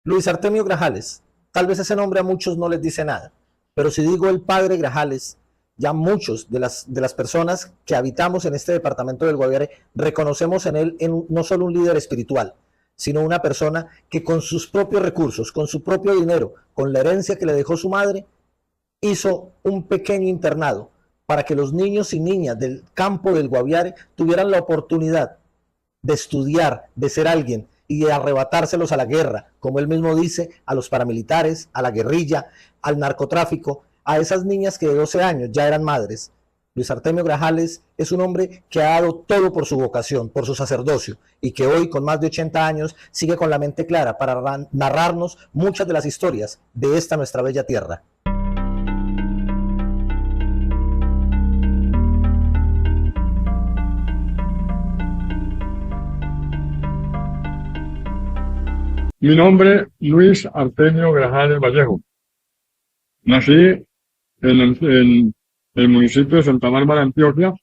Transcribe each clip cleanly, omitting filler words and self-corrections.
Luis Artemio Grajales. Tal vez ese nombre a muchos no les dice nada, pero si digo el padre Grajales, ya muchos de las personas que habitamos en este departamento del Guaviare reconocemos en él no solo un líder espiritual, sino una persona que con sus propios recursos, con su propio dinero, con la herencia que le dejó su madre, hizo un pequeño internado para que los niños y niñas del campo del Guaviare tuvieran la oportunidad de estudiar, de ser alguien y de arrebatárselos a la guerra, como él mismo dice, a los paramilitares, a la guerrilla, al narcotráfico, a esas niñas que de 12 años ya eran madres. Luis Artemio Grajales es un hombre que ha dado todo por su vocación, por su sacerdocio, y que hoy, con más de 80 años, sigue con la mente clara para narrarnos muchas de las historias de esta nuestra bella tierra. Mi nombre, Luis Artemio Grajales Vallejo. Nací en el municipio de Santa Bárbara, Antioquia,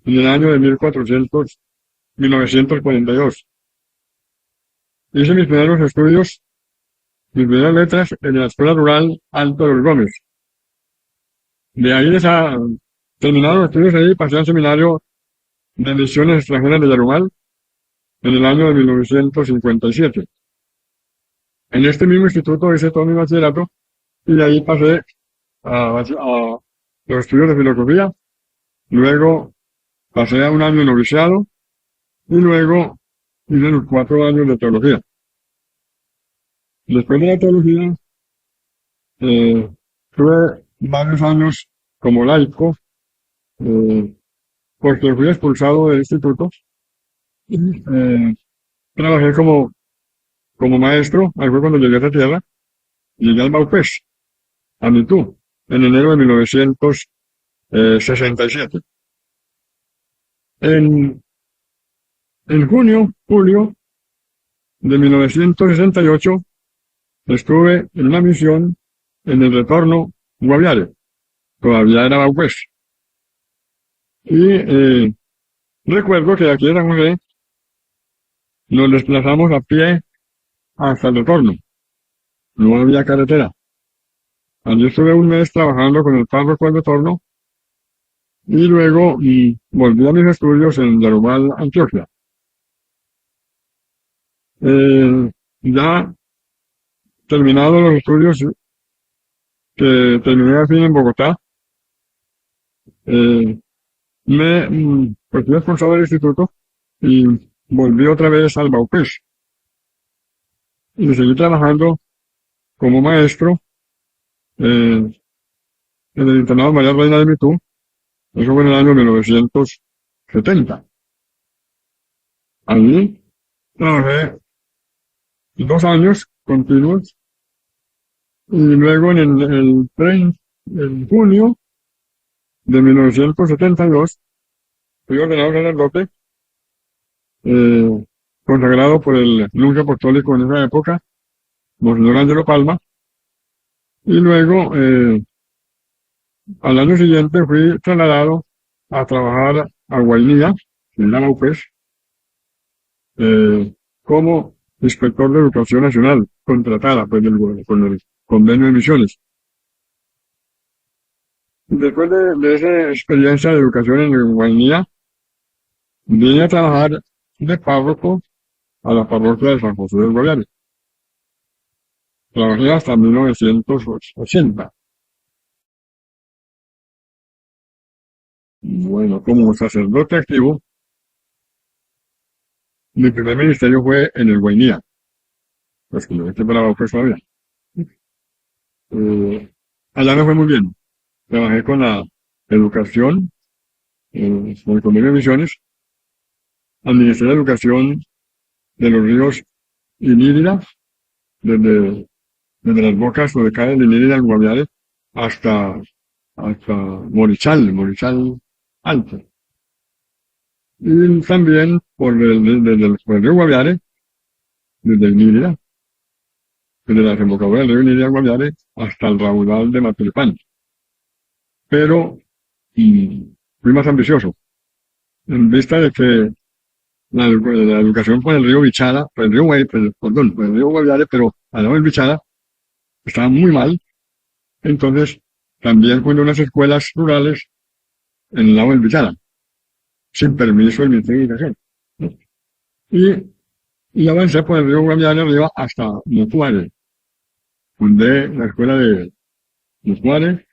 en el año de 1942. Hice mis primeros estudios, mis primeras letras en la Escuela Rural Alto de los Gómez. De ahí, terminados los estudios ahí, pasé al seminario de misiones extranjeras de Yarumal en el año de 1957. En este mismo instituto hice todo mi bachillerato y de ahí pasé a los estudios de filosofía. Luego pasé a un año de noviciado y luego hice los 4 años de teología. Después de la teología, tuve varios años como laico, porque fui expulsado del instituto. Trabajé como maestro, ahí fue cuando llegué a esta tierra, llegué al Baupés, a Mitú, en enero de 1967. En julio de 1968, estuve en una misión en el retorno Guaviare, todavía era Baupés. Y recuerdo que de aquí de San José nos desplazamos a pie hasta el retorno. No había carretera. Allí estuve un mes trabajando con el párroco del retorno y luego volví a mis estudios en Yarumal, Antioquia. Ya terminados los estudios que terminé al fin en Bogotá, pues fui expulsado del instituto y volví otra vez al Baupés. Y seguí trabajando como maestro en el internado María Reina de Mitú. Eso fue en el año 1970. Allí trabajé 2 años continuos y luego en junio de 1972 fui ordenado sacerdote, consagrado por el nuncio apostólico en esa época, Monseñor Ángelo Palma, y luego al año siguiente fui trasladado a trabajar a Guainía, en la Baupés, como inspector de educación nacional, contratada pues, con el convenio de misiones. Después de esa experiencia de educación en Guainía, vine a trabajar de párroco a la parroquia de San José del Guaviare. Trabajé hasta 1980. Bueno, como sacerdote activo, mi primer ministerio fue en el Guainía, pues que yo estoy para Baupés todavía. Allá me fue muy bien. Trabajé con la educación, con el convenio de misiones, administré la educación de los ríos Inírida, desde las bocas donde cae el Inírida en Guaviare hasta Morichal Alto. Y también por el río Guaviare, desde el Inírida, desde la desembocadura del río Inírida Guaviare hasta el raudal de Matulipán. Pero fui más ambicioso, en vista de que la educación por el río Bichara, por el río Guaviare, pero al lado del Bichada, estaba muy mal. Entonces, también fundó unas escuelas rurales en el lado del Bichada, sin permiso del Ministerio de Educación, ¿no? Y avancé por el río Guaviare arriba hasta Mucuare. Fundé la escuela de Mucuare,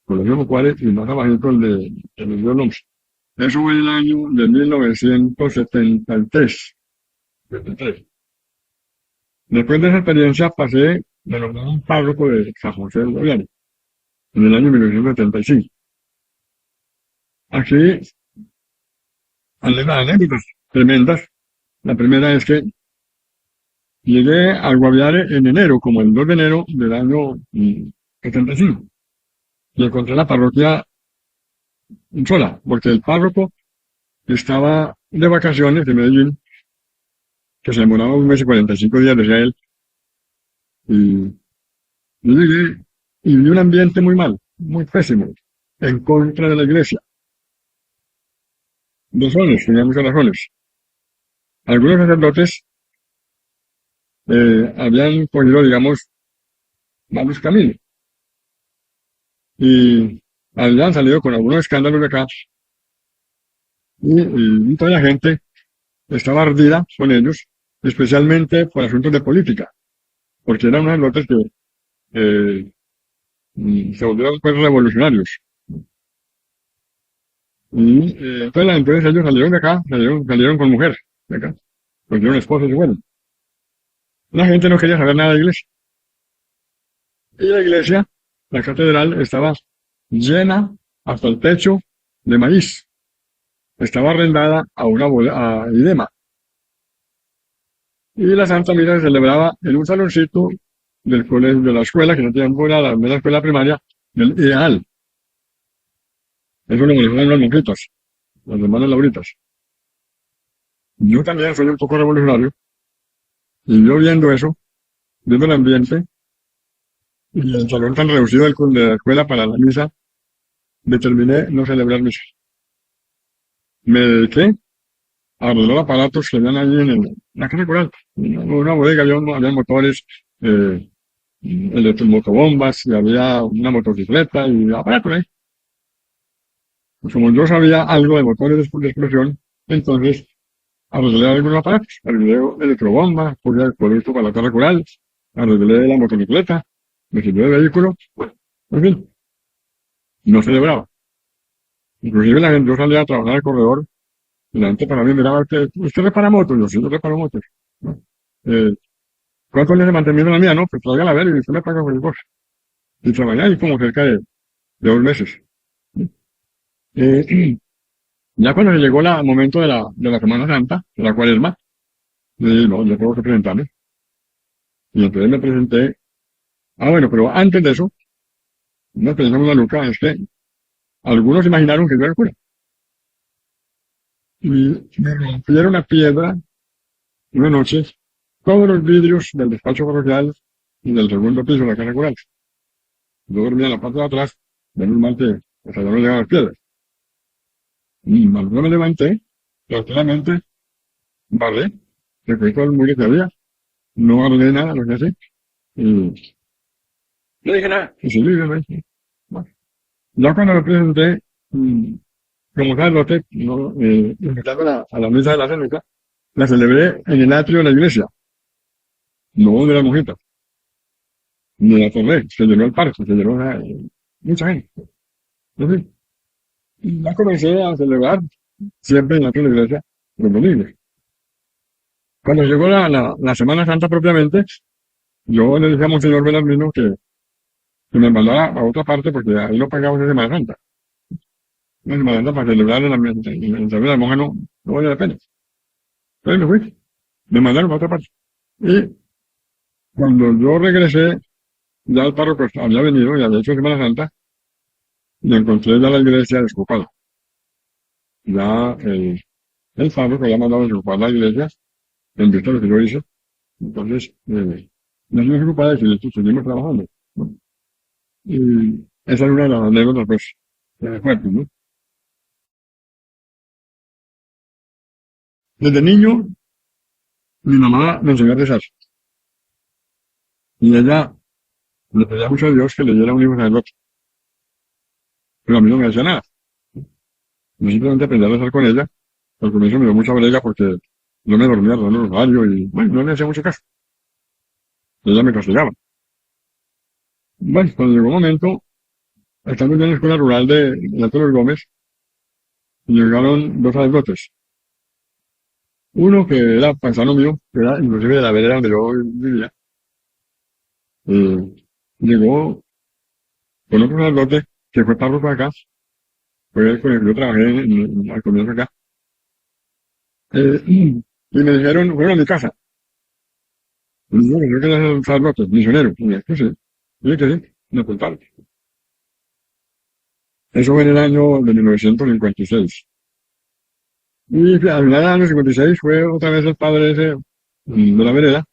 Colegio Mucuare, y más abajito el río Loms. Eso fue en el año de 1973. 73. Después de esa experiencia pasé de nombrado un párroco de San José del Guaviare, en el año 1975. Aquí, anécdotas tremendas. La primera es que llegué al Guaviare en enero, como el 2 de enero del año 75. Y encontré la parroquia sola, porque el párroco estaba de vacaciones de Medellín, que se demoraba un mes y 45 días, decía él. Y yo llegué y vi un ambiente muy mal, muy pésimo, en contra de la iglesia. Razones, tenía muchas razones. Algunos sacerdotes habían cogido, digamos, malos caminos y habían salido con algunos escándalos de acá y toda la gente estaba ardida con ellos, especialmente por asuntos de política, porque eran unos sacerdotes que se volvieron pues revolucionarios. Y entonces ellos salieron de acá, salieron con mujer de acá, consiguieron esposos y bueno. La gente no quería saber nada de la iglesia. Y la iglesia, la catedral, estaba llena hasta el techo de maíz. Estaba arrendada a a IDEMA. Y la Santa Misa se celebraba en un saloncito del colegio, de la escuela, que no tenía fuera la escuela primaria, del Ideal. Eso lo manejaban las monjitas, las hermanas lauritas. Yo también soy un poco revolucionario, y yo viendo eso, viendo el ambiente, y el salón tan reducido de la escuela para la misa, determiné no celebrar misa. Me dediqué a arreglar aparatos que habían ahí en la casa coral. Una bodega, había motores, electromotobombas, y había una motocicleta y aparatos ahí. Pues como yo sabía algo de motores de explosión, entonces arreglé algunos aparatos. Arreglé electrobombas, puse el producto para la casa coral, arreglé la motocicleta, me sirvió de vehículo. En fin, no celebraba. Inclusive la gente, yo salía a trabajar al corredor, y la gente para mí miraba, ¿usted repara motos? Yo sí, yo reparo motos, ¿no? Eh, ¿Cuánto le de mantenimiento la mía? No, pues tráigala a ver y usted me paga cualquier cosa. Y trabajé ahí como cerca de 2 meses. Eh, ya cuando llegó el momento de la Semana Santa, de la Cuaresma, le dije, no, yo tengo que presentarme. Y entonces me presenté. Ah, bueno, pero antes de eso, una experiencia muy maluca es que algunos imaginaron que yo era el cura. Y me rompieron una piedra una noche, todos los vidrios del despacho parroquial y del segundo piso de la casa coral. Yo dormía en la parte de atrás, menos mal que hasta allá no llegaban las piedras. Y cuando yo me levanté, tranquilamente, barré, recogí todo el mugre que había, no arreglé nada, lo que hacía, y no dije nada, y seguí viviendo ahí. Bueno, ya cuando me presenté, como sacerdote, no, invitando a la misa de la cénica, la celebré en el atrio de la iglesia, no de la monjita, ni la torre, se llenó el parque, se llenó mucha gente. Entonces, ya comencé a celebrar siempre en la atrio de la iglesia los domingos. Cuando llegó la Semana Santa propiamente, yo le dije a Monseñor Belarmino que me mandara a otra parte porque ahí no pagamos esa Semana Santa. Una Semana Santa para celebrar en la de la monja no vale la pena. Entonces me fui, me mandaron a otra parte. Y cuando yo regresé, ya el párroco había venido y había hecho Semana Santa, y encontré ya la iglesia desocupada. Ya el párroco había mandado a desocupar la iglesia, en vista de lo que yo hice. Entonces, la iglesia desocupada y seguimos trabajando, ¿no? Y esa es una de las anécdotas, pues, fuertes, ¿no? Desde niño, mi mamá me enseñó a rezar. Y ella le pedía mucho a Dios que le diera un hijo sacerdote. Pero a mí no me hacía nada. Yo simplemente aprendí a rezar con ella. Al comienzo me dio mucha brega porque no me dormía rezando el rosario y, bueno, no le hacía mucho caso. Ella me castigaba. Bueno, cuando llegó un momento, estando yo en la escuela rural de Alto de los Gómez, llegaron dos sacerdotes. Uno que era paisano mío, que era inclusive de la vereda donde yo vivía, eh, llegó con otro sacerdote que fue párroco acá, fue el con el que yo trabajé al comienzo acá, y me dijeron, fueron a mi casa, y me dijeron, yo quería ser sacerdote, misionero, y yo, sí, y que sí, me apuntaron. Eso fue en el año de 1956. Y al final del año 56 fue otra vez el padre ese de la vereda,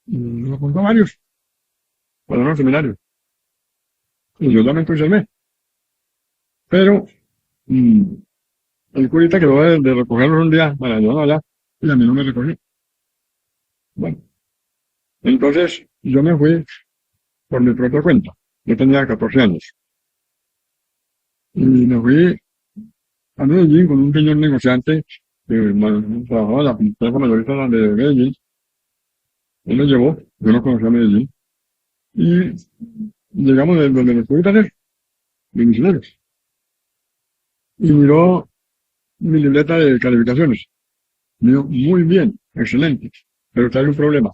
y nos apuntó a varios para los seminarios. Y yo también entusiasmé. Pero mm, el curita quedó de recogerlos un día para llevarlo allá y a mí no me recogió. Bueno, entonces yo me fui por mi propia cuenta. Yo tenía 14 años. Y me fui a Medellín con un señor negociante que trabajaba en la empresa mayorista de Medellín. Él me llevó, yo no conocía Medellín. Y llegamos de donde nos pude hacer, de misioneros. Y miró mi libreta de calificaciones. Me dijo, muy bien, excelente, pero trae un problema.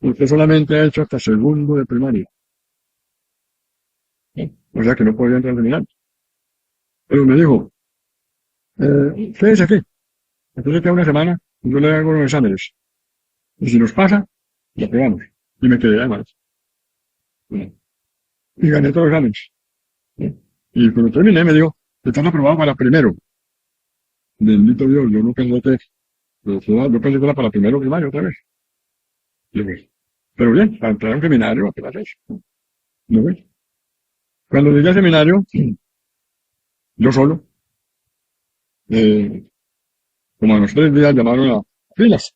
Usted solamente ha hecho hasta segundo de primaria. O sea que no podía entrar al seminario. Pero me dijo, quédese aquí. Entonces queda una semana y yo le hago los exámenes. Y si nos pasa, lo pegamos. Y me quedé además. Y gané todos los exámenes. Y cuando terminé me dijo, están aprobado para primero. Bendito Dios, yo no pensé que, yo pensé que era para primero primario otra vez. Y yo, pues, pero bien, para entrar a un seminario, apenas eso. ¿No ves? Cuando llegué al seminario, yo solo, eh, como a los 3 días llamaron a filas.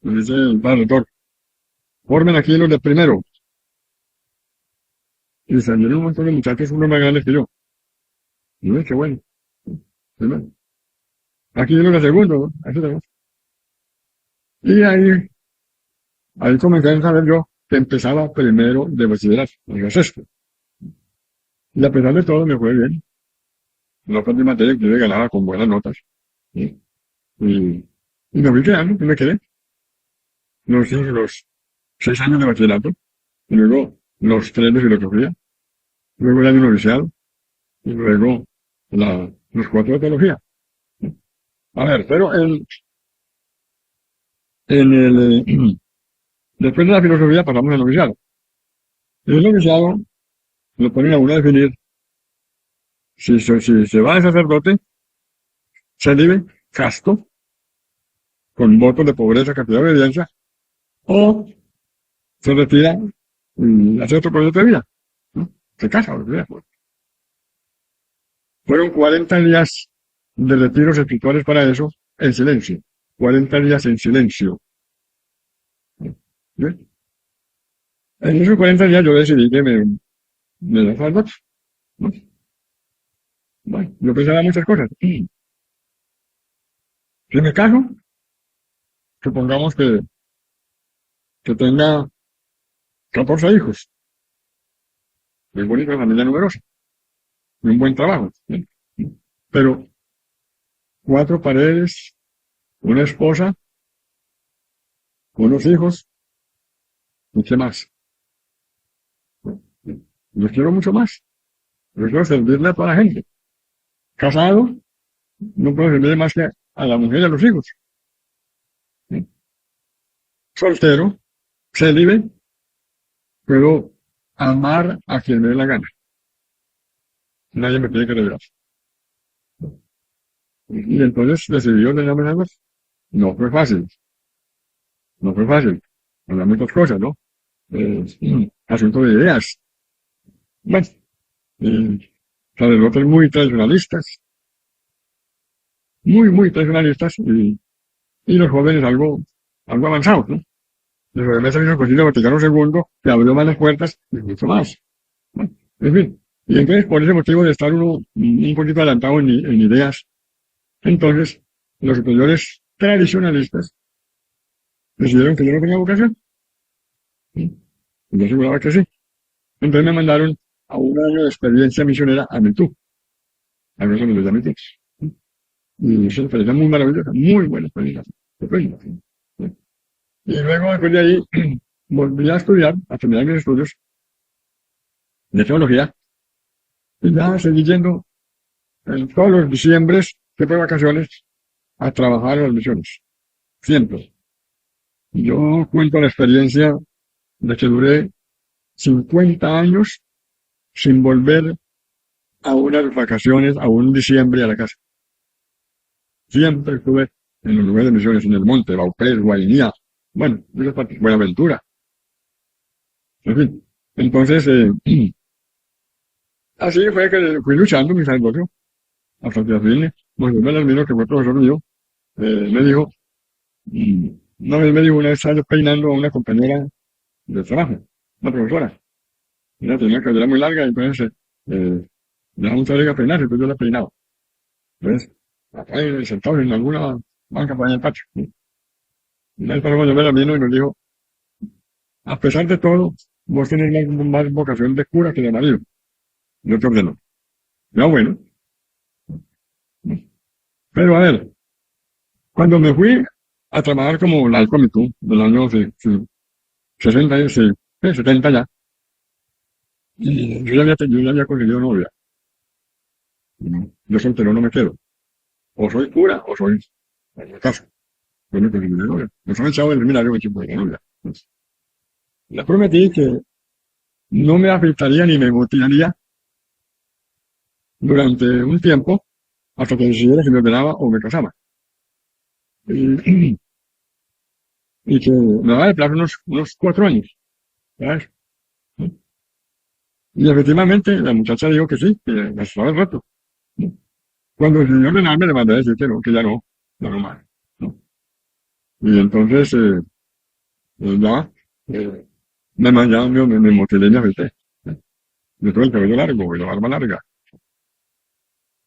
Me dice el padre rector, formen aquí los de primero. Y salieron un montón de muchachos, uno más grandes que yo. Y yo, qué bueno. Primero. Aquí los de segundo, ¿no? Aquí tenemos. Y ahí comencé a saber yo que empezaba primero de bachillerato, en el sexto. Y a pesar de todo me fue bien. No perdí materia, que yo ganaba con buenas notas. ¿Sí? Y me fui quedando, y me quedé. Los 6 años de bachillerato, y luego los 3 de filosofía, luego el año noviciado, y luego los 4 de teología. A ver, pero después de la filosofía pasamos al noviciado. En el noviciado lo ponen a uno a definir si se va de sacerdote, se vive casto, con votos de pobreza, cantidad de obediencia, o se retira y hace otro proyecto de vida, ¿no? Se casa, o sea, pues. Fueron 40 días de retiros espirituales para eso, en silencio. 40 días en silencio. ¿Sí? En esos 40 días yo decidí que me da sacerdote, ¿no? Bueno, yo pensaba muchas cosas. Si me caso, supongamos que tenga 14 hijos, muy bonita familia numerosa, y un buen trabajo, ¿sí? Pero 4 paredes, una esposa, unos hijos, ¿y qué más? Yo quiero mucho más. Yo quiero servirle a toda la gente. Casado, no puedo servirle más que a la mujer y a los hijos. ¿Sí? Soltero, célibe, puedo amar a quien me dé la gana. Nadie me tiene que revelar. Y entonces decidió tenerme algo. No fue fácil. No fue fácil. Había muchas cosas, ¿no? Asunto de ideas. Bueno, sacerdotes muy tradicionalistas, muy tradicionalistas, y los jóvenes algo avanzados, ¿no? de sobremesa vino el Concilio Vaticano II, que abrió más las puertas y mucho más. Bueno, en fin, y entonces por ese motivo de estar uno un poquito adelantado en ideas, entonces los superiores tradicionalistas decidieron que yo no tenía vocación. ¿Sí? Y yo aseguraba que sí. Entonces me mandaron a un año de experiencia misionera a Metú, a eso me lo llamé Metú. Y es una experiencia muy maravillosa, muy buena experiencia. Estupenda. ¿Sí? Y luego, después de ahí, volví a estudiar, a terminar mis estudios de teología, y ya seguí yendo en todos los diciembres, siempre de vacaciones, a trabajar en las misiones. Siempre. Yo cuento la experiencia de que duré 50 años sin volver a unas vacaciones, a un diciembre a la casa. Siempre estuve en los lugares de misiones, en el monte, Bauprés, Guainía, bueno, Buenaventura, en fin. Entonces, así fue que fui luchando mi sacerdocio, hasta que al fin, Manuel Almino, que fue profesor mío, me dijo, una vez me dijo, una vez estaba yo peinando a una compañera de trabajo, una profesora. Ella tenía una cadera muy larga, y entonces dejaba mucha oreja peinar, entonces yo la peinaba. Entonces, acá sentados en alguna banca para allá en el patio. Y una vez pasó Manuel Almino y nos dijo, a pesar de todo, vos tenés más vocación de cura que de marido. Yo te ordeno. Ya bueno. Pero a ver, cuando me fui a trabajar como laico a Mitú, del año 60, 70 ya, y yo ya había conseguido novia. Yo soltero no me quedo. O soy cura o soy en el caso. Yo no conseguí novia. Nos han echado del seminario me equipo de novia. Le prometí que no me afectaría ni me motivaría durante un tiempo hasta que decidiera si me ordenaba o me casaba. Y, y que me daba de plazo unos 4 años. ¿Sabes? Y efectivamente la muchacha dijo que sí, que me asustaba el rato. Cuando el señor ordenarme le mandé a decir que ya no más. ¿No? Y entonces ya me motilé y me afeité. Yo tuve el cabello largo y la barba larga.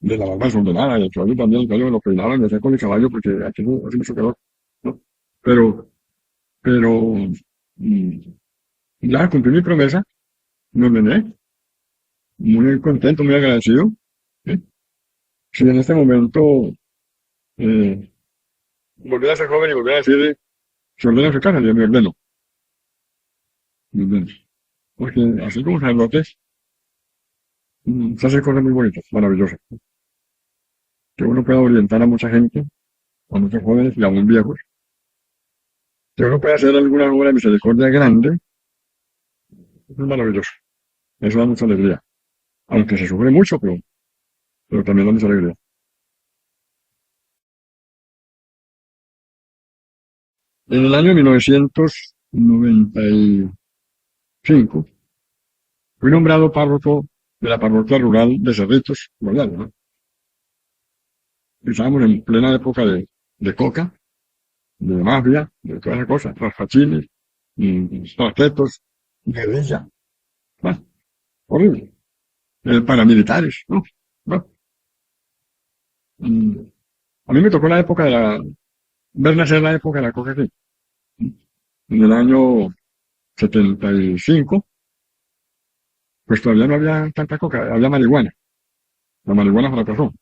De la barba desordenada, y el cabello también, el cabello me lo peinaron, me hacía con el caballo porque aquí no hace mucho calor. ¿No? Pero, pero mm, ya cumplí mi promesa, me ordené, muy contento, muy agradecido. ¿Sí? Si en este momento eh, volviera a ser joven y volviera a decir, se ordena su casa, yo me ordeno. Me ordeno. Porque así como sacerdotes, se hacen cosas muy bonitas, maravillosas. Que uno pueda orientar a mucha gente, a muchos jóvenes y aún viejos. Que uno pueda hacer alguna obra de misericordia grande, es maravilloso. Eso da mucha alegría. Aunque se sufre mucho, pero también da mucha alegría. En el año 1995 fui nombrado párroco de la parroquia rural de Cerritos, Guayana, ¿no? Estábamos en plena época de coca, de mafia, de todas esas cosas, rascachines, tarjetos, guerrilla, ah, horrible. Paramilitares, ¿no? Bueno, mm, a mí me tocó la época ver nacer la época de la coca aquí. En el año 75, pues todavía no había tanta coca, había marihuana. La marihuana fracasó.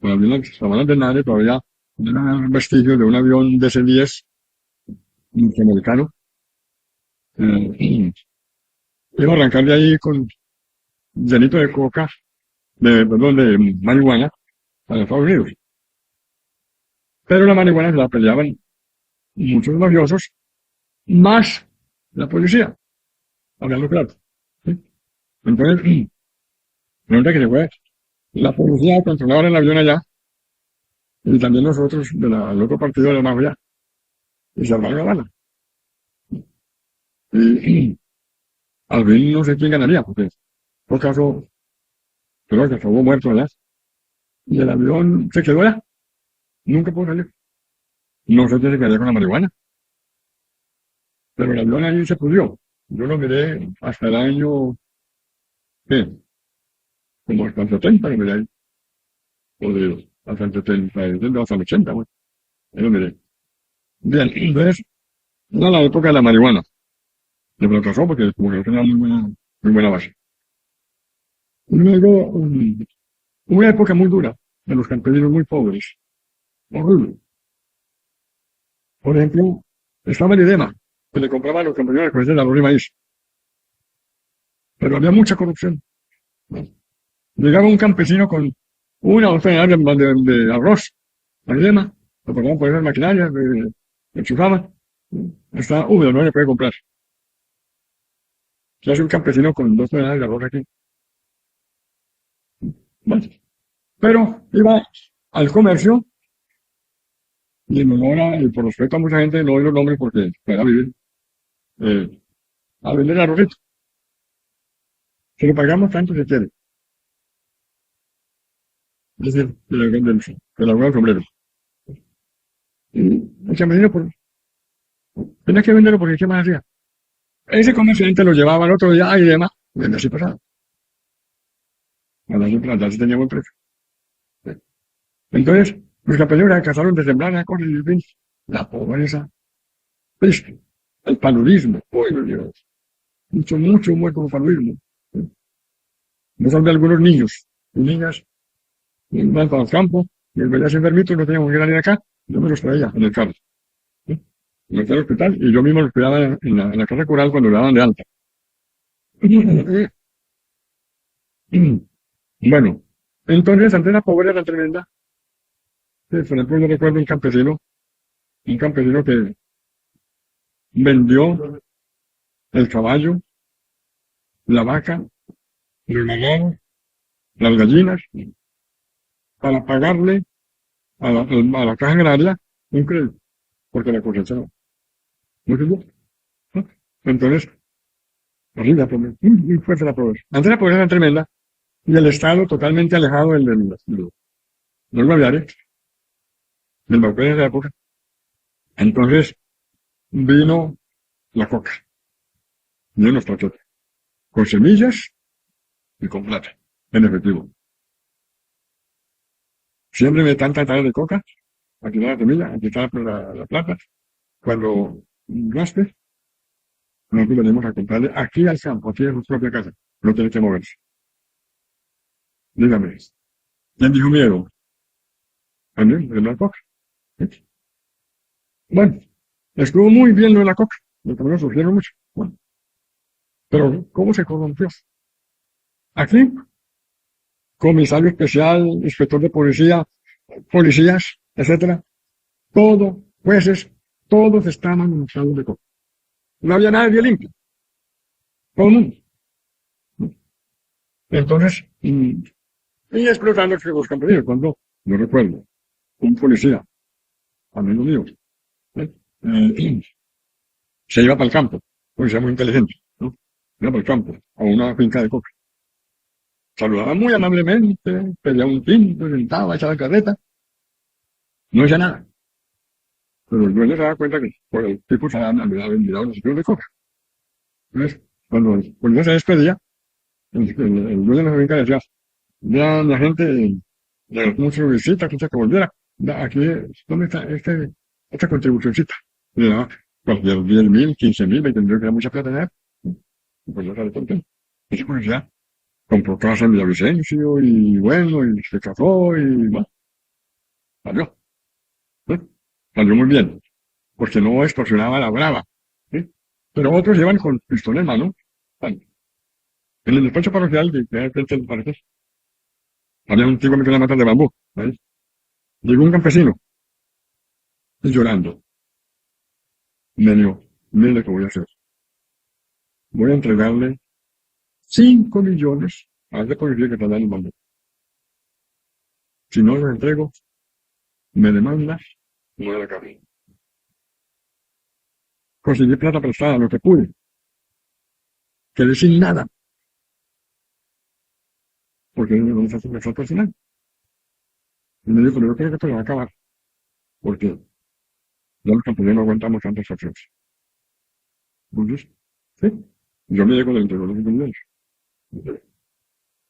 Todavía en las sabanas de Nare todavía eran vestigios de un avión DC-10 norteamericano. Iba a arrancar de ahí con llenito de coca, perdón, de marihuana para Estados Unidos. Pero la marihuana se la peleaban muchos mafiosos, más la policía, hablando claro. ¿Sí? Entonces, resulta que se fue la policía a controlar el avión allá, y también nosotros del otro partido de la mafia, y se armaron la bala. Y al fin no sé quién ganaría, porque en todo caso, creo que acabó muerto allá, y el avión se quedó allá, nunca pudo salir. No sé qué se quedaría con la marihuana. pero el avión ahí se pudrió. Yo lo miré hasta el año, ¿qué? Como hasta el 70 lo miré ahí, podrido. Hasta el 70, hasta el 80, bueno, ahí lo miré. Bien, entonces, era la época de la marihuana. Le fracasó porque como que no tenía muy buena base. Luego, una época muy dura de los campesinos muy pobres. Horrible. Por ejemplo, estaba el IDEMA, que le compraba a los campesinos de arroz y maíz. Pero había mucha corrupción. Llegaba un campesino con una o dos toneladas de arroz al IDEMA, lo pagaban por esas maquinarias, enchufaban. Está húmedo, no le puede comprar. ¿Qué hace un campesino con 2 toneladas de arroz aquí? Bueno, pero iba al comercio y en honor y por respeto a mucha gente, no doy los nombres porque pueda vivir, eh, a vender arrocito. Se lo pagamos tanto si quiere. Es decir, que le haga el sombrero. Y el campesino tenía que venderlo porque ¿qué más hacía? Ese comerciante lo llevaba al otro día y demás, vende así pasado. A la sí tenía buen precio. Entonces, los campesinos se alcanzaron de sembrar las cosas y en fin, la pobreza, pues, el paludismo, uy, Dios, mucho muerto por paludismo. No son de algunos niños y niñas, iban para el campo, y el veías enfermito, no teníamos que venir acá, yo me los traía en el carro. ¿Sí? Me fui al hospital y yo mismo los cuidaba en la casa rural cuando le daban de alta. Bueno, entonces, ante la pobreza tan tremenda, por ejemplo, yo recuerdo un campesino que vendió el caballo, la vaca, los ganados, las gallinas, para pagarle a la caja agraria un crédito, porque la cosecha no se dio, ¿no? Entonces, horrible la pobreza, muy fuerte la pobreza. Antes la pobreza era tremenda y el Estado totalmente alejado del Guaviare, del Baucán de esa época. Entonces vino la coca, vino los paquetes, con semillas y con plata, en efectivo. Siempre me tanta tarea de coca, aquí está la semilla, aquí está la plata. Cuando gaste, nosotros venimos a comprarle aquí al campo, aquí en su propia casa. No tiene que moverse. Dígame, ¿quién dijo miedo? También, de la coca. ¿Sí? Bueno, estuvo muy bien lo de la coca. Los caminos sufrieron mucho. Bueno, pero ¿cómo se corrompió? Aquí, comisario especial, inspector de policía, policías, etcétera, todo, jueces, todos estaban en estado de coca. No había nadie limpio. Todo el mundo. Entonces, y explotando los campesinos, cuando, no recuerdo, un policía, amigo mío, ¿eh? Eh, se iba para el campo, policía muy inteligente, ¿no? Iba para el campo, a una finca de coca. Saludaba muy amablemente, pedía un tinto, sentaba, echaba carreta, no decía nada. Pero el dueño se daba cuenta que por el tipo se había vendido los sitios de coca. Entonces, cuando el policía se despedía, el dueño de la finca decía, ya la gente le mucho visita, quise que volviera. Aquí, ¿dónde está esta contribucióncita? Y le daba cualquier 10.000, 15.000, 20.000, que era mucha plata ya. Pues ya sale contento. Esa policía compró casa en Villavicencio y bueno, y se casó y bueno, salió. ¿Sí? Salió muy bien, porque no extorsionaba a la brava. ¿Sí? Pero otros llevan con pistola en mano. Bueno, en el despacho parroquial que hay frente al parque, había un tipo que tenía matas de bambú. ¿Sí? Llegó un campesino llorando. Me dijo, mire lo que voy a hacer. Voy a entregarle 5 millones a ese policía que está dando el bambú. Si no lo entrego, me demanda y voy a la cárcel. Conseguí plata prestada, lo que pude. Quedé sin nada, porque me falta el final. Y me dijo, pero yo creo que esto se va a acabar, porque ya los campesinos no aguantamos tantas acciones. Entonces, sí, yo me llego del entregó los $5,000.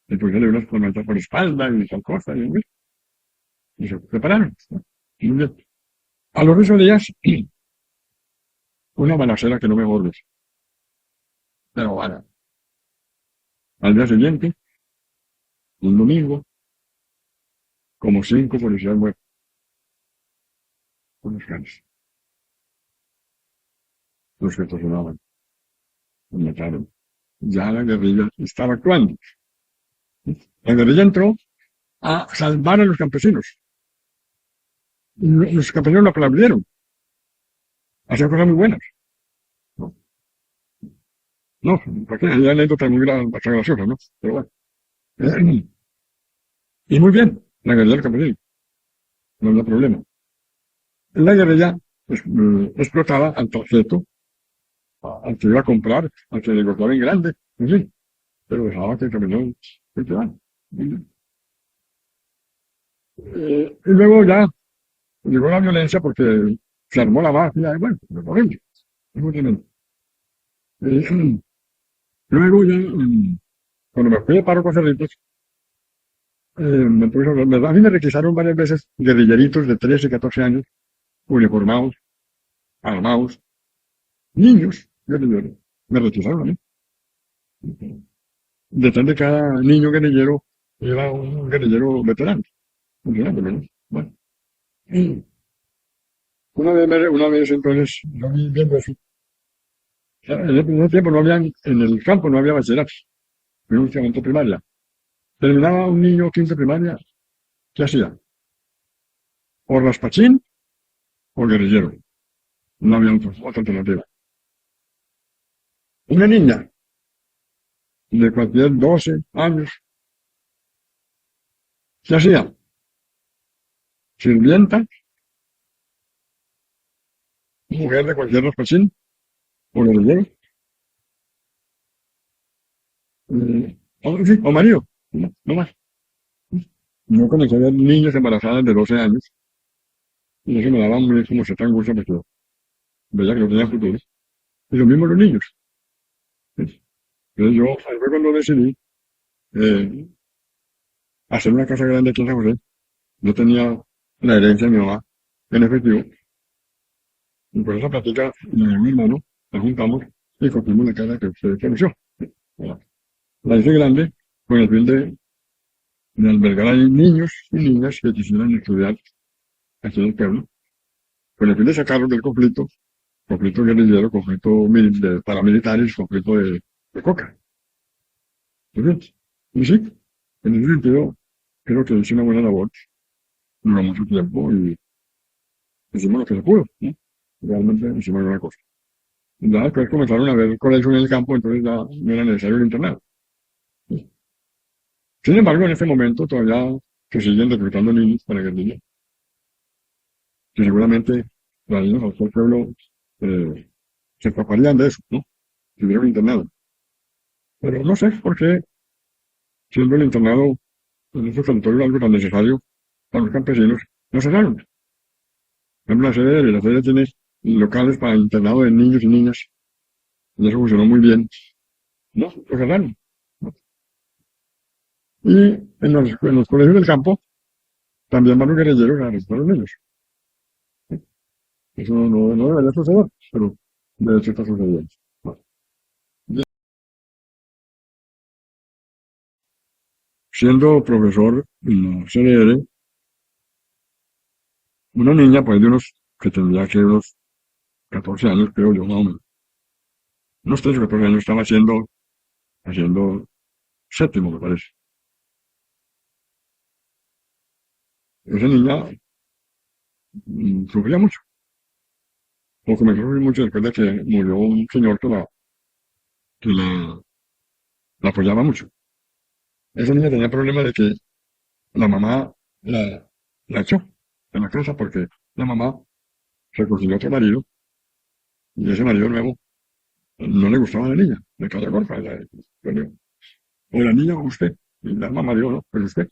Le pusieron unas tormentas por espalda y tal cosa, y se prepararon. Muy bien. A los 8 días, una balacera que no me bordes. Pero bueno, al día siguiente, un domingo, como 5 policías muertos con los canes. Los que torturaban, los mataron. Ya la guerrilla estaba actuando. La guerrilla entró a salvar a los campesinos. Los campesinos lo aplaudieron. Hacían cosas muy buenas. No, no, ¿para qué? Hay anécdotas muy hasta graciosas, ¿no? Pero bueno. Y muy bien, la guerrilla del campesino. No había problema. La guerrilla explotaba al tarjeto, al que iba a comprar, al que le cortaba en grande, en fin. Pero dejaba que el campesino cultivara. Y luego ya llegó la violencia porque se armó la mafia, y bueno, es horrible, es muy tremendo. Eh, Luego ya, cuando me fui de paro con Cerritos, a mí me requisaron varias veces guerrilleritos de 13 y 14 años, uniformados, armados, niños, guerrilleros, me requisaron a mí. Detrás de cada niño guerrillero era un guerrillero veterano, funcionando, ¿no? Bueno, y una vez entonces, yo vi viendo eso, en ese tiempo no había, en el campo no había bachillerato, fui únicamente primaria. Terminaba un niño 15 primaria, ¿qué hacía? O raspachín o guerrillero. No había otra alternativa. Una niña de cualquier 12 años, ¿qué hacía? Sirvienta, mujer de cualquier raspachín o guerrillero, sí, o marido, no, no más. Yo comencé a ver niñas embarazadas de 12 años y eso me daba muy como cierta angustia porque veía que no tenían futuro. Y lo mismo los niños. ¿Sí? Entonces yo, ahí fue cuando decidí eh, hacer una casa grande aquí en San José. Yo tenía la herencia de mi mamá en efectivo. Y por esa plática, mi hermano, la juntamos y construimos la casa que usted conoció. La hice grande con el fin de albergar ahí niños y niñas que quisieran estudiar aquí en el pueblo, con el fin de sacarlos del conflicto guerrillero, conflicto de paramilitares, conflicto de coca. ¿Sí? Y sí, en ese sentido, creo que hice una buena labor, duró mucho tiempo y hicimos lo que se pudo, ¿no? Realmente hicimos una cosa. Ya después comenzaron a ver colegio en el campo, entonces ya no era necesario el internado. Sin embargo, en este momento todavía se siguen reclutando niños para guerrilla, que seguramente los niños al del pueblo se escaparían de eso, ¿no? Si hubiera un internado. Pero no sé por qué, siendo el internado en esos territorios algo tan necesario para los campesinos, no cerraron. Por ejemplo, la CDR tiene locales para internado de niños y niñas, y eso funcionó muy bien. No, lo cerraron. Y en los colegios del campo también van los guerrilleros a rescatar a los niños. Eso no debería suceder, pero de hecho está sucediendo. Bueno, siendo profesor en la CDR, una niña pues de unos, que tendría que unos 14 años, creo yo, más o menos. Unos 13 o 14 años estaba haciendo séptimo, me parece. Esa niña sufría mucho, o comenzó a sufrir mucho después de que murió un señor que la apoyaba mucho. Esa niña tenía problemas de que la mamá la echó de la casa porque la mamá se consiguió otro marido y ese marido nuevo no le gustaba a la niña, le caía gorda. O la niña o usted. Y la mamá dijo, no, pues usted.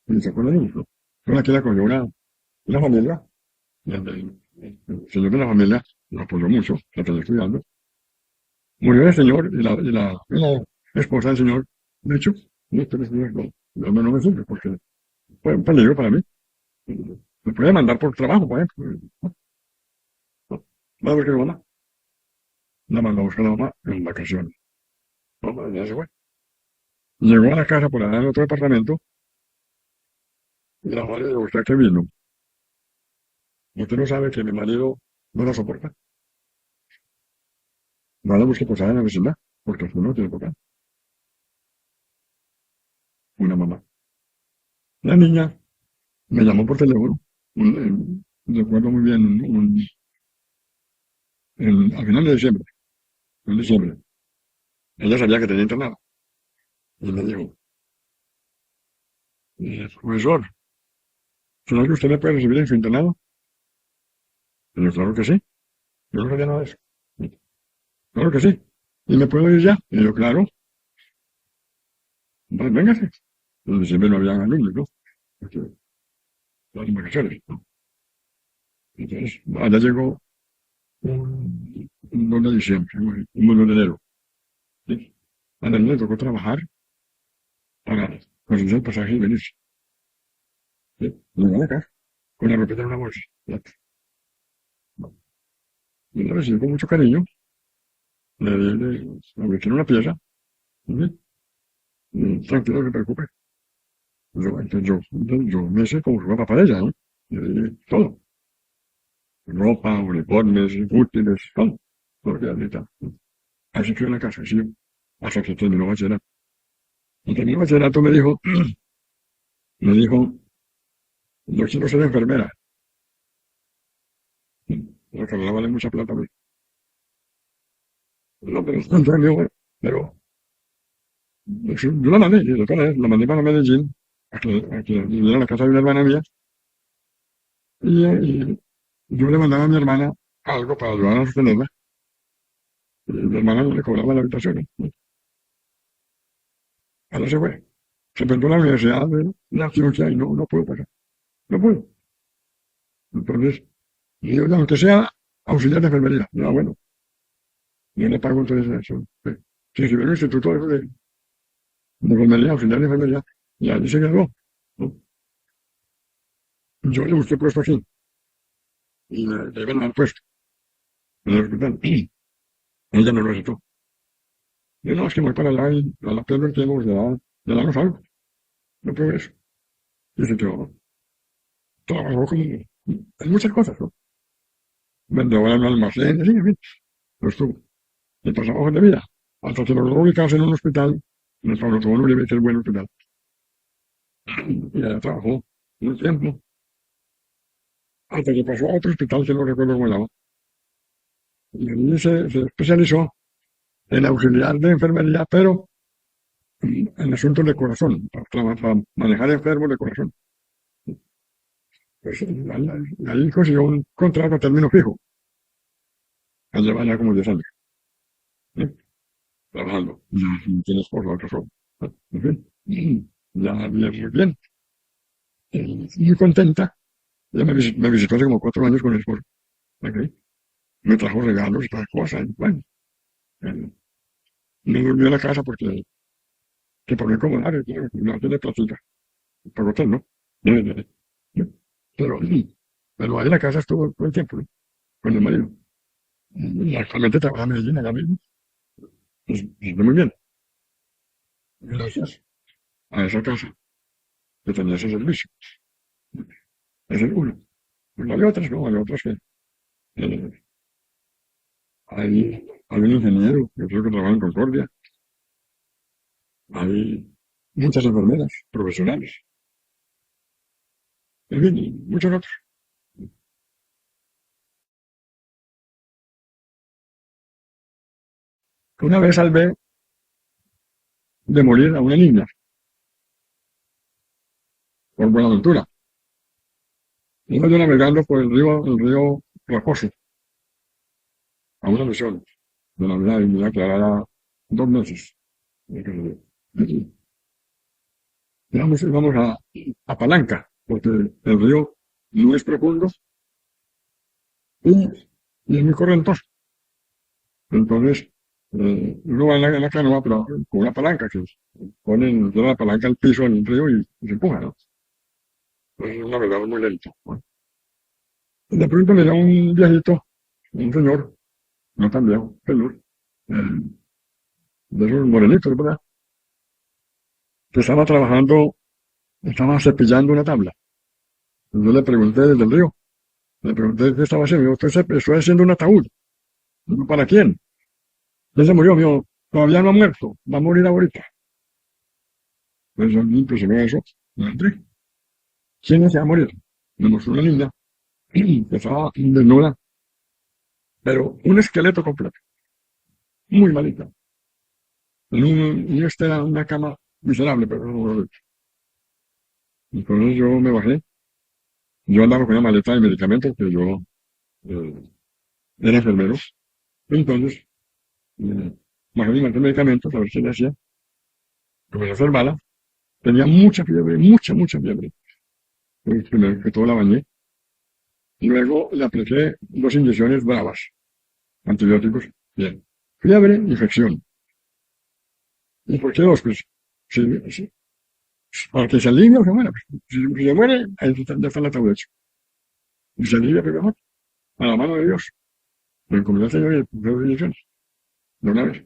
Y sacó la niña, ¿no? Entonces aquí la cogió una familia, y el señor de la familia lo apoyó mucho, la tenía estudiando, Murió el señor y la esposa del señor. De hecho, este señor no me sirve porque fue un peligro para mí. Me puede mandar por trabajo, por ejemplo. Va a ver qué mamá. La mandó a buscar a la mamá en vacaciones. No, ya se fue. Llegó a la casa por allá en otro departamento y la madre le dijo, ¿usted qué vino? Usted no sabe que mi marido no la soporta. No la busque posada en la vecindad, porque usted no tiene por qué. Una mamá. La niña me llamó por teléfono. Recuerdo muy bien, al final de diciembre. En diciembre. Ella sabía que tenía internado. Y me dijo, profesor, ¿será que usted me puede recibir en su internado? Y yo, claro que sí. Yo no sabía nada de eso. Claro que sí. ¿Y me puedo ir ya? Y yo, claro. Pues véngase. En diciembre no había alumnos, ¿no? Porque las vacaciones, ¿no? Entonces, allá llegó un 2 de diciembre, un 2 de enero. ¿Sí? A la niña le tocó trabajar para conseguir el pasaje y venirse. ¿Sí? Llegó a la casa con la ropita en una bolsa. ¿Sí? Y la recibió con mucho cariño. Le metieron una pieza. ¿Sí? Y tranquilo, no se preocupe. Yo me hice como su papá de ella, ¿no? Y le di todo. Ropa, uniformes, útiles, todo. Todo que necesitaba. Así que en la casa, sí. Hasta que terminó bachillerato. Y terminó bachillerato me dijo, yo quiero ser enfermera. La carrera vale mucha plata, ¿no? No, pero entonces me dijo, bueno, pero yo la mandé, y la mandé para Medellín, a que viviera en la casa de una hermana mía, y yo le mandaba a mi hermana algo para ayudar a sostenerla, y mi hermana no le cobraba la habitación, ¿no? Ahora se fue. Se perdió la universidad de la cirugía y no puedo pagar. No puedo. Entonces, digo, ya, aunque sea auxiliar de enfermería. Ya, bueno, yo le pago entonces eso. Se inscribió en el instituto de enfermería, auxiliar de enfermería, y allí se graduó, ¿no? Yo le busqué puesto aquí, y le iban a dar puesto en el hospital. Ella no lo aceptó. Yo no, es que me voy para allá y a la pierdo el tiempo, pues ya no salgo. No puedo eso. Y se quedó. Trabajó como en muchas cosas, ¿no? Vendedora en un almacén, así, en fin. Lo estuvo. Y pasaba hojas de vida. Hasta que logró ubicarse en un hospital, en el Pablo Tobón Uribe, que es el buen hospital. Y allá trabajó un tiempo, hasta que pasó a otro hospital que no recuerdo cómo se llama. Y allí se especializó en auxiliar de enfermería, pero en asuntos de corazón, para manejar enfermos de corazón. Pues ahí consiguió un contrato a término fijo. Allá va ya como 10 años, ¿sí? Trabajando. Ya tiene esposa, otro solo. En fin, ya bien, muy bien. Muy contenta. Ella me visitó hace como 4 años con el esposo. ¿Ok? Me trajo regalos y todas cosas. Y bueno, eh, me durmió en la casa porque, que por no incomodar, no tiene platita. Para hotel, ¿no? Eh, Pero, pero ahí en la casa estuvo todo el tiempo, ¿no? Con el marido. Y actualmente trabaja en Medellín, allá mismo. Pues, muy bien. Gracias a esa casa que tenía ese servicio. Ese es uno. Pues hay otras, ¿no? Hay otras que eh, hay un ingeniero, yo creo que trabaja en Concordia. Hay muchas enfermeras profesionales. En fin, y muchos otros. Una vez salvé de morir a una niña por Buenaventura. Iba yo navegando por el río Raposo, a una misión de Navidad y me aclarara 2 meses. Íbamos a Palanca, porque el río no es profundo y es muy correntoso. Entonces, Uno va en la canoa, pero con una palanca que ponen toda la palanca al piso en el río y se empuja, ¿no? Es una verdad muy lento. Bueno, de pronto me da un viejito, un señor, no tan viejo, pelur, de esos morenitos, ¿verdad? Que estaba trabajando, estaba cepillando una tabla. Yo le pregunté desde el río, le pregunté qué estaba haciendo. Yo, estoy haciendo un ataúd. Digo, ¿para quién? Ya se murió, mío. Todavía no ha muerto. Va a morir ahorita. Pues a mí me impresionó eso. Me entré. ¿Quién se va a morir? Me mostró una niña que estaba desnuda, pero un esqueleto completo. Muy malita. Esta era una cama miserable, pero no. Entonces yo me bajé. Yo andaba con una maleta de medicamentos, que yo eh, era enfermero. Entonces, bajé mi maleta de medicamentos a ver qué le hacía. Comencé a hacer bala. Tenía mucha fiebre, mucha fiebre. Primero que todo la bañé. Y luego le apliqué 2 inyecciones bravas, antibióticos. Bien. Fiebre, infección. ¿Y por qué dos? Pues, si, para que se alivie o se muera. Pues, si se muere, ahí ya está el ataúd hecho. Y se alivia, pero mejor. A la mano de Dios. Lo encomendó al Señor y le puse 2 inyecciones. De una vez.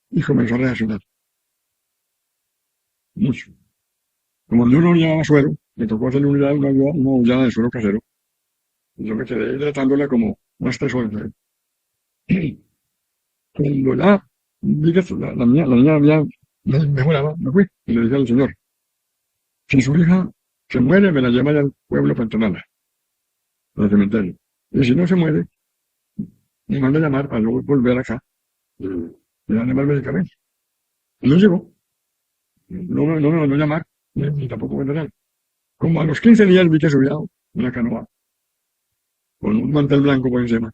Y comenzó a reaccionar. Mucho. Como yo no llevaba suero, me tocó hacerle una hollada de suero casero. Y yo me quedé hidratándola como unas 3 horas. Cuando ya vi que la niña ya mejoraba, me fui y le dije al Señor, si su hija se muere, me la lleva al pueblo para enterrarla, al cementerio. Y si no se muere, me manda a llamar para luego volver acá y darle más medicamentos. Y no llegó, no me mandó a llamar, ni tampoco me enterrar. Como a los 15 días vi que subía una canoa con un mantel blanco por encima.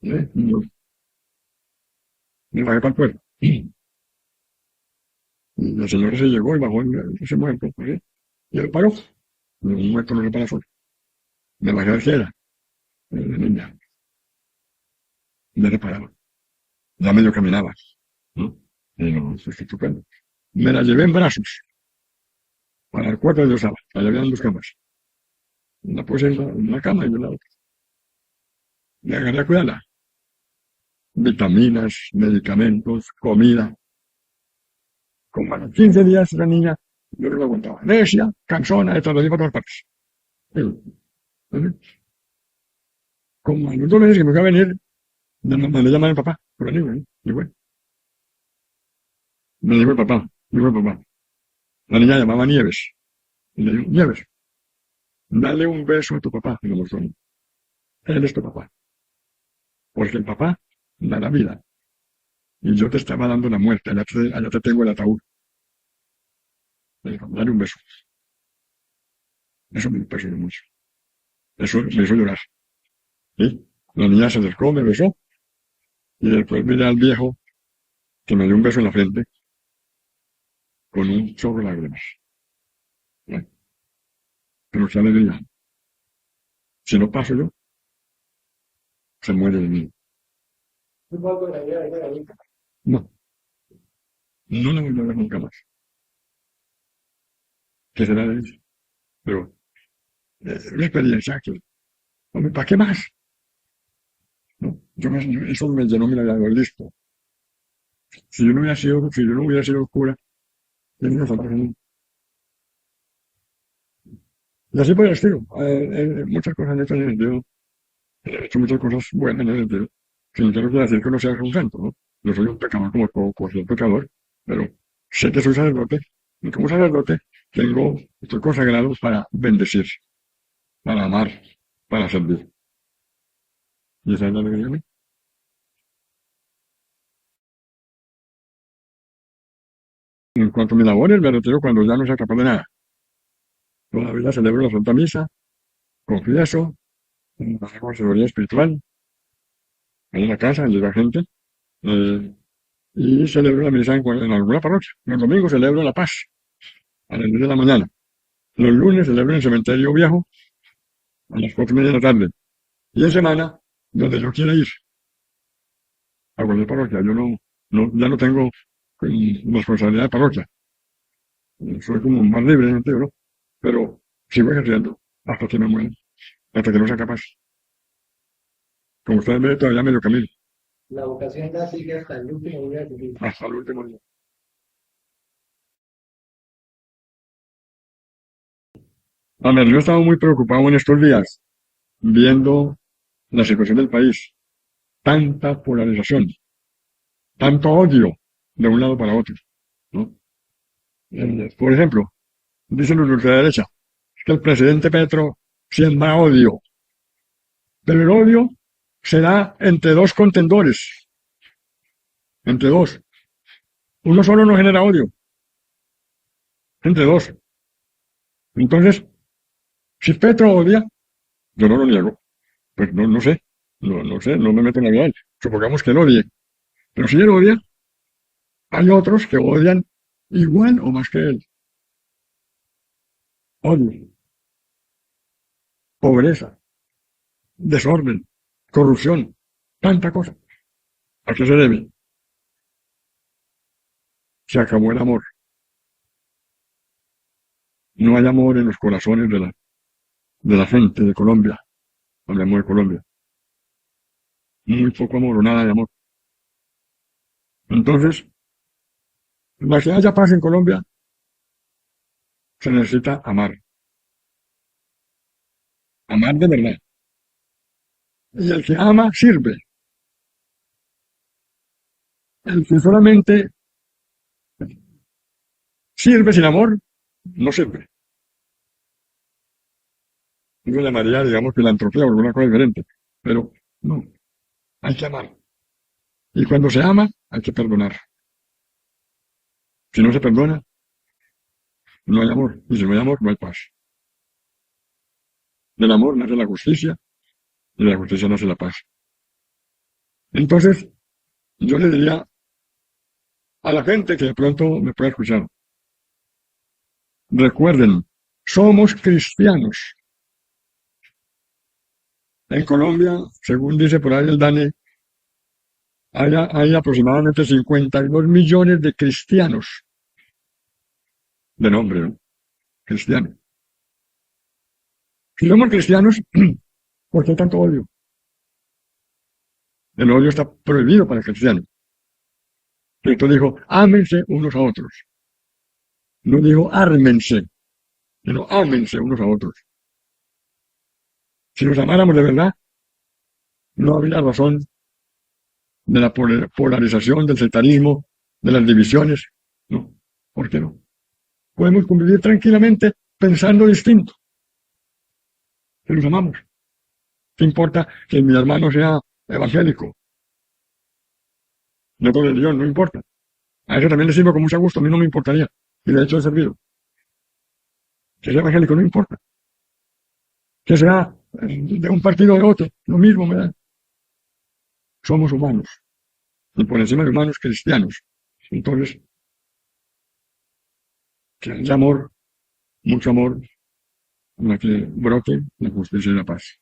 Y yo me bajé para el pueblo. Y la señora se llegó y bajó ese muerto, ¿sí? Y él paró. Un muerto no se para solo. Me bajé a ver si era. La niña. Ya se paraba. Ya medio caminaba. ¿No? Y no, eso es estupendo. Me la llevé en brazos. Para el cuarto de yo estaba. Allá habían 2 camas. La puse en la cama y yo la otra. Me agarré a cuidarla. Vitaminas, medicamentos, comida. Como a los 15 días la niña, yo no lo aguantaba. Necia, cansona, de todo, para todas partes. ¿Sí? Como a los 2 meses que me fui a venir, me llaman el papá, por el niño, ¿eh? Y bueno, me dijo el papá, La niña llamaba Nieves. Y le digo, Nieves, dale un beso a tu papá. Y lo mostró. Él es tu papá. Porque el papá da la vida. Y yo te estaba dando la muerte. Allá te tengo el ataúd. Le digo, dale un beso. Eso me impresionó mucho. Eso me hizo llorar. ¿Sí? La niña se acercó, me besó. Y después miré al viejo que me dio un beso en la frente con un chorro de lágrimas. ¿Sí? Pero qué alegría. Si no paso yo, se muere de mí. No, no la voy a ver nunca más. ¿Qué será de eso? Pero una experiencia que, hombre, ¿para qué más? ¿No? Eso me llenó mi vida, listo. Si yo no hubiera sido cura, yo no me faltaba nada. Y así por el estilo. Muchas cosas en este sentido. He hecho muchas cosas buenas en ese sentido. Sin que no quiera decir que no sea un santo, ¿no? Yo soy un pecador como todo cualquier pecador, pero sé que soy sacerdote, y como sacerdote estoy consagrado para bendecir, para amar, para servir. Y esa es la alegría mía. En cuanto a mi labores, me retiro cuando ya no sea capaz de nada. Todavía celebro la Santa Misa, confieso, hago asesoría espiritual, en la casa, llega gente, eh, y celebro la misa en alguna parroquia. Los domingos celebro la paz, a las 10 de la mañana. Los lunes celebro en el cementerio viejo, a las 4:30 de la tarde. Y en semana, donde yo quiera ir. a cualquier parroquia. Yo ya no tengo responsabilidad de parroquia. Soy como más libre, ¿no? Pero sigo ejerciendo hasta que me muera, hasta que no sea capaz. Como ustedes ven, todavía medio camino. La vocación la sigue hasta el último día de su vida. Hasta el último día. A ver, yo he estado muy preocupado en estos días, viendo la situación del país. Tanta polarización, tanto odio de un lado para otro, ¿no? Por ejemplo, dicen los de ultraderecha que el presidente Petro siembra odio, pero el odio se da entre dos contendores, entre dos. Uno solo no genera odio, entre dos. Entonces, si Petro odia, yo no lo niego, pues no sé, no sé, no me meto en la vida de él. Supongamos que él odie, pero si él odia, hay otros que odian igual o más que él. Odio, pobreza, desorden, corrupción, tanta cosa. ¿A qué se debe? Se acabó el amor. No hay amor en los corazones de la gente de Colombia. Hablemos de Colombia. Muy poco amor o nada de amor. Entonces, para que haya paz en Colombia, se necesita amar. Amar de verdad. Y el que ama sirve. El que solamente sirve sin amor, no sirve. Yo llamaría, digamos, filantropía o alguna cosa diferente. Pero no, hay que amar. Y cuando se ama, hay que perdonar. Si no se perdona, no hay amor. Y si no hay amor, no hay paz. Del amor nace la justicia y de la justicia nace la paz. Entonces, yo le diría a la gente que de pronto me pueda escuchar, recuerden, somos cristianos. En Colombia, según dice por ahí el DANE, hay aproximadamente 52 millones de cristianos. De nombre, ¿no? Cristianos. Si somos cristianos, ¿por qué tanto odio? El odio está prohibido para el cristiano. Cristo dijo, ámense unos a otros. No dijo ármense, sino ámense unos a otros. Si nos amáramos de verdad, no habría razón de la polarización, del sectarismo, de las divisiones. No, ¿por qué no? Podemos convivir tranquilamente pensando distinto. Si nos amamos. ¿Qué importa que mi hermano sea evangélico? De otra religión, no importa. A eso también le sirvo con mucho gusto, a mí no me importaría. Y de hecho he servido. Que sea evangélico, no importa. Que sea de un partido o de otro, lo mismo me da. Somos humanos. Y por encima de humanos, cristianos. Entonces, que haya amor, mucho amor, para que brote la justicia y la paz.